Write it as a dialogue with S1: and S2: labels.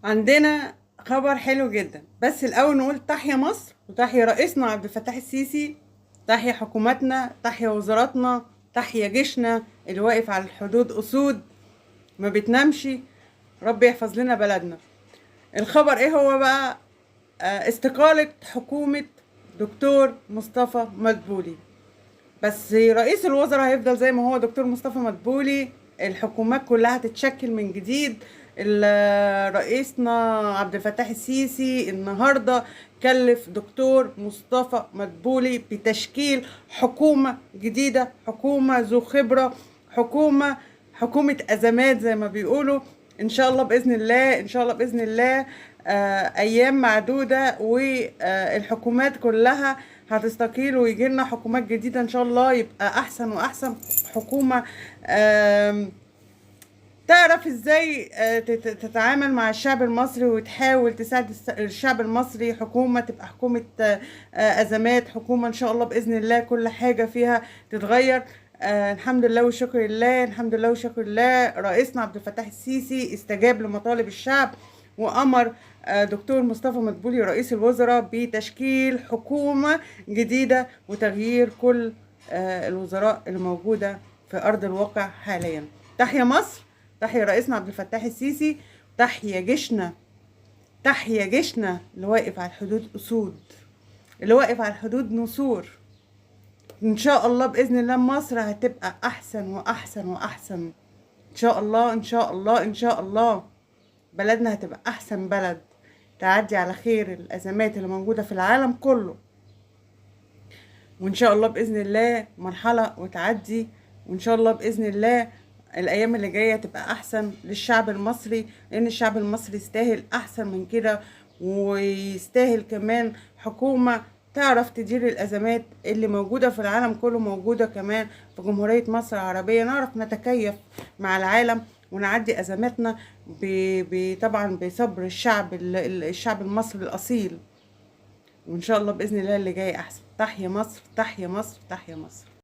S1: عندنا خبر حلو جدا، بس الأول نقول تحيا مصر وتحيا رئيسنا عبد الفتاح السيسي، تحيا حكوماتنا، تحيا وزاراتنا، تحيا جيشنا اللي واقف على الحدود أسود ما بتنامش. ربي يحفظ لنا بلدنا. الخبر ايه هو بقى؟ استقالة حكومة دكتور مصطفى مدبولي. بس رئيس الوزراء هيفضل زي ما هو دكتور مصطفى مدبولي. الحكومات كلها هتتشكل من جديد. رئيسنا عبد الفتاح السيسي النهارده كلف دكتور مصطفى مدبولي بتشكيل حكومة جديدة، حكومة ذو خبرة، حكومة أزمات زي ما بيقولوا. إن شاء الله بإذن الله، إن شاء الله بإذن الله. أيام معدودة والحكومات كلها هتستقيل ويجي لنا حكومات جديدة إن شاء الله، يبقى أحسن وأحسن حكومة. تعرف ازاي تتعامل مع الشعب المصري وتحاول تساعد الشعب المصري. حكومة تبقى حكومة أزمات، حكومة إن شاء الله بإذن الله كل حاجة فيها تتغير. الحمد لله والشكر لله، الحمد لله والشكر لله. رئيسنا عبد الفتاح السيسي استجاب لمطالب الشعب وأمر دكتور مصطفى مدبولي رئيس الوزراء بتشكيل حكومة جديدة وتغيير كل الوزراء اللي موجودة في أرض الواقع حاليا. تحيا مصر، تحيا رئيسنا عبد الفتاح السيسي، تحيا جيشنا، تحيا جيشنا اللي واقف على الحدود أسود، اللي واقف على الحدود نسور. إن شاء الله بإذن الله مصر هتبقى أحسن وأحسن وأحسن. إن شاء الله إن شاء الله إن شاء الله بلدنا هتبقى أحسن بلد، تعدي على خير الأزمات اللي موجودة في العالم كله. وإن شاء الله بإذن الله مرحلة وتعدي، وإن شاء الله بإذن الله الأيام اللي جاية تبقى أحسن للشعب المصري، لأن الشعب المصري يستاهل أحسن من كده، ويستاهل كمان حكومة تعرف تدير الأزمات اللي موجودة في العالم كله، موجودة كمان في جمهورية مصر العربية. نعرف نتكيف مع العالم ونعدي أزماتنا طبعا بصبر الشعب المصري الأصيل. وإن شاء الله بإذن الله اللي جاي أحسن. تحيا مصر، تحيا مصر، تحيا مصر.